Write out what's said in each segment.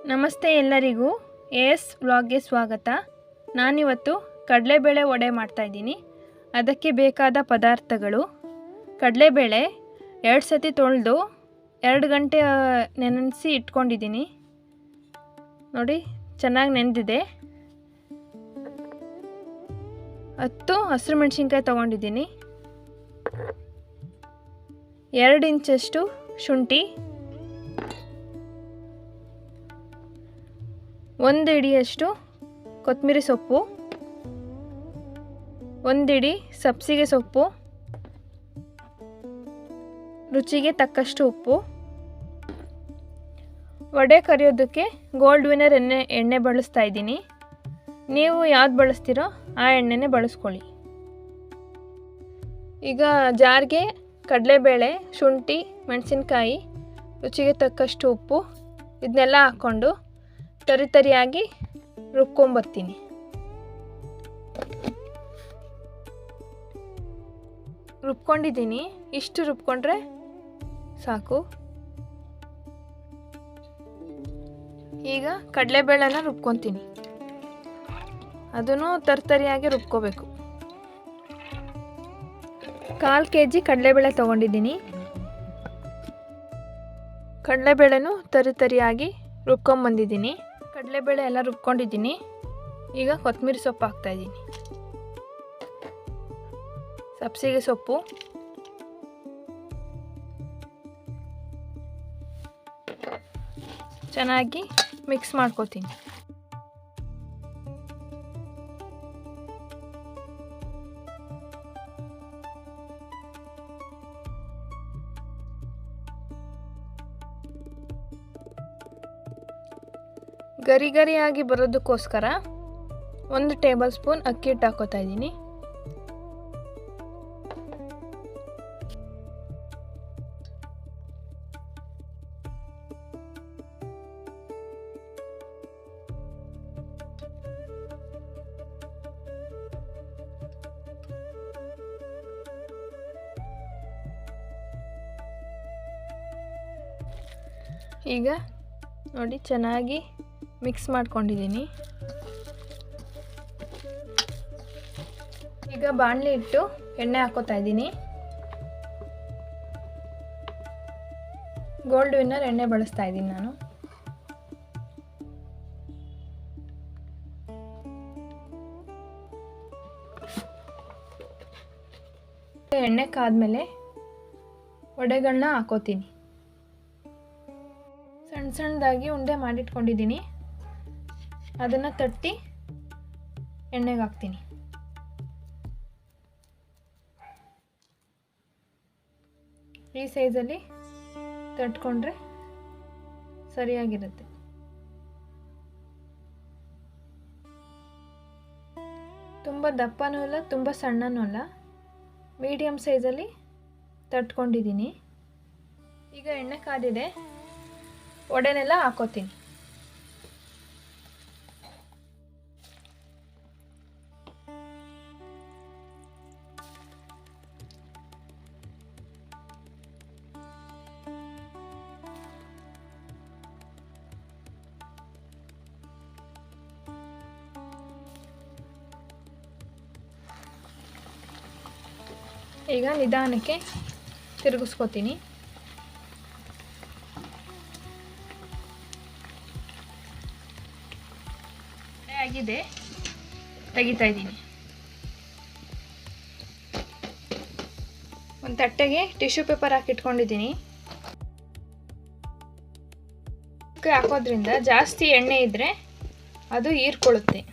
ನಮಸ್ತೆ ಎಲ್ಲರಿಗೂ ಎಸ್ ವ್ಲಾಗ್ಗೆ ಸ್ವಾಗತ. ನಾನಿವತ್ತು ಕಡಲೆಬೇಳೆ ವಡೆ ಮಾಡ್ತಾಯಿದ್ದೀನಿ. ಅದಕ್ಕೆ ಬೇಕಾದ ಪದಾರ್ಥಗಳು: ಕಡಲೆಬೇಳೆ 2 ಸತಿ ತೊಳೆದು 2 ಗಂಟೆ ನೆನೆಸಿ ಇಟ್ಕೊಂಡಿದ್ದೀನಿ. ನೋಡಿ, ಚೆನ್ನಾಗಿ ನೆನೆದಿದೆ. 10 ಹಸಿರು ಮೆಣಸಿನ್ಕಾಯಿ ತೊಗೊಂಡಿದ್ದೀನಿ. 2 ಇಂಚಷ್ಟು ಶುಂಠಿ, 1 ಹಿಡಿಯಷ್ಟು ಕೊತ್ತಂಬರಿ ಸೊಪ್ಪು, 1 ಹಿಡಿ ಸಬ್ಸಿಗೆ ಸೊಪ್ಪು, ರುಚಿಗೆ ತಕ್ಕಷ್ಟು ಉಪ್ಪು. ವಡೆ ಕರಿಯೋದಕ್ಕೆ ಗೋಲ್ಡ್ ವಿನ್ನರ್ ಎಣ್ಣೆ ಬಳಸ್ತಾ ಇದ್ದೀನಿ. ನೀವು ಯಾವ್ದು ಬಳಸ್ತೀರೋ ಆ ಎಣ್ಣೆನೇ ಬಳಸ್ಕೊಳ್ಳಿ. ಈಗ ಜಾರ್ಗೆ ಕಡಲೆಬೇಳೆ, ಶುಂಠಿ, ಮೆಣಸಿನ್ಕಾಯಿ, ರುಚಿಗೆ ತಕ್ಕಷ್ಟು ಉಪ್ಪು ಇದನ್ನೆಲ್ಲ ಹಾಕ್ಕೊಂಡು ತರಿಯಾಗಿ ರುಬ್ಕೊಂಬರ್ತೀನಿ. ರುಬ್ಕೊಂಡಿದ್ದೀನಿ. ಇಷ್ಟು ರುಬ್ಕೊಂಡ್ರೆ ಸಾಕು. ಈಗ ಕಡಲೆಬೇಳೆನ ರುಬ್ಕೊತೀನಿ. ಅದನ್ನು ತರಿಯಾಗಿ ರುಬ್ಕೋಬೇಕು. 1/4 kg ಕಡಲೆಬೇಳೆ ತೊಗೊಂಡಿದ್ದೀನಿ. ಕಡಲೆಬೇಳೆನೂ ತರಿಯಾಗಿ ರುಬ್ಕೊಂಬಂದಿದ್ದೀನಿ. ಕಡಲೆಬೇಳೆ ಎಲ್ಲ ರುಬ್ಕೊಂಡಿದ್ದೀನಿ. ಈಗ ಕೊತ್ತಂಬರಿ ಸೊಪ್ಪು ಹಾಕ್ತಾಯಿದ್ದೀನಿ, ಸಬ್ಸಿಗೆ ಸೊಪ್ಪು, ಚೆನ್ನಾಗಿ ಮಿಕ್ಸ್ ಮಾಡ್ಕೊತೀನಿ. ಗರಿಯಾಗಿ ಬರೋದಕ್ಕೋಸ್ಕರ 1 ಟೇಬಲ್ ಸ್ಪೂನ್ ಅಕ್ಕಿ ಹಿಟ್ಟು ಹಾಕೋತಾ ಇದ್ದೀನಿ. ಈಗ ನೋಡಿ, ಚೆನ್ನಾಗಿ ಮಿಕ್ಸ್ ಮಾಡ್ಕೊಂಡಿದ್ದೀನಿ. ಈಗ ಬಾಣಲಿ ಇಟ್ಟು ಎಣ್ಣೆ ಹಾಕೋತಾ ಇದ್ದೀನಿ. ಗೋಲ್ಡ್ ವಿನ್ನರ್ ಎಣ್ಣೆ ಬಳಸ್ತಾ ಇದ್ದೀನಿ ನಾನು. ಎಣ್ಣೆ ಕಾದ್ಮೇಲೆ ವಡೆಗಳನ್ನ ಹಾಕೋತೀನಿ. ಸಣ್ಣದಾಗಿ ಉಂಡೆ ಮಾಡಿಟ್ಕೊಂಡಿದ್ದೀನಿ. ಅದನ್ನು ತಟ್ಟಿ ಎಣ್ಣೆಗೆ ಹಾಕ್ತೀನಿ. ಈ ಸೈಜಲ್ಲಿ ತಟ್ಕೊಂಡ್ರೆ ಸರಿಯಾಗಿರುತ್ತೆ. ತುಂಬ ದಪ್ಪನೂ ಇಲ್ಲ, ತುಂಬ ಸಣ್ಣನೂ ಅಲ್ಲ, ಮೀಡಿಯಮ್ ಸೈಜಲ್ಲಿ ತಟ್ಕೊಂಡಿದ್ದೀನಿ. ಈಗ ಎಣ್ಣೆ ಕಾದಿದೆ, ವಡೆನೆಲ್ಲ ಹಾಕೋತೀನಿ. ಈಗ ನಿಧಾನಕ್ಕೆ ತಿರುಗಿಸ್ಕೊತೀನಿ. ಆಗಿದೆ, ತೆಗಿತಾ ಇದ್ದೀನಿ. ಒಂದು ತಟ್ಟೆಗೆ ಟಿಶ್ಯೂ ಪೇಪರ್ ಹಾಕಿಟ್ಕೊಂಡಿದ್ದೀನಿ. ಹಾಕೋದ್ರಿಂದ ಜಾಸ್ತಿ ಎಣ್ಣೆ ಇದ್ದರೆ ಅದು ಹೀರ್ಕೊಳ್ಳುತ್ತೆ.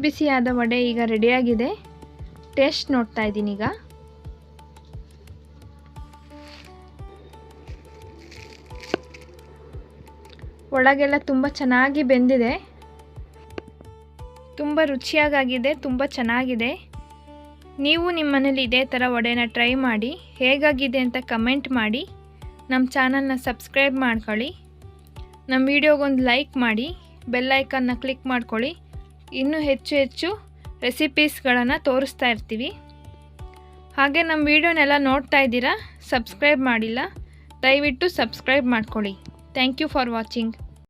ಬಿಸಿಯಾದ ವಡೆ ಈಗ ರೆಡಿಯಾಗಿದೆ. ಟೇಸ್ಟ್ ನೋಡ್ತಾ ಇದ್ದೀನಿ. ಈಗ ಒಳಗೆಲ್ಲ ತುಂಬ ಚೆನ್ನಾಗಿ ಬೆಂದಿದೆ, ತುಂಬ ರುಚಿಯಾಗಿದೆ, ತುಂಬ ಚೆನ್ನಾಗಿದೆ. ನೀವು ನಿಮ್ಮ ಮನೇಲಿ ಇದೇ ಥರ ವಡೆನ ಟ್ರೈ ಮಾಡಿ, ಹೇಗಾಗಿದೆ ಅಂತ ಕಮೆಂಟ್ ಮಾಡಿ. ನಮ್ಮ ಚಾನಲ್ನ ಸಬ್ಸ್ಕ್ರೈಬ್ ಮಾಡ್ಕೊಳ್ಳಿ. ನಮ್ಮ ವಿಡಿಯೋಗೊಂದು ಲೈಕ್ ಮಾಡಿ, ಬೆಲ್ ಐಕನ್ನ ಕ್ಲಿಕ್ ಮಾಡ್ಕೊಳ್ಳಿ. ಇನ್ನೂ ಹೆಚ್ಚು ರೆಸಿಪೀಸ್ಗಳನ್ನು ತೋರಿಸ್ತಾ ಇರ್ತೀವಿ. ಹಾಗೆ ನಮ್ಮ ವಿಡಿಯೋನೆಲ್ಲ ನೋಡ್ತಾ ಇದ್ದೀರಾ, ಸಬ್ಸ್ಕ್ರೈಬ್ ಮಾಡಿಲ್ಲ, ದಯವಿಟ್ಟು ಸಬ್ಸ್ಕ್ರೈಬ್ ಮಾಡ್ಕೊಳ್ಳಿ. Thank you for watching.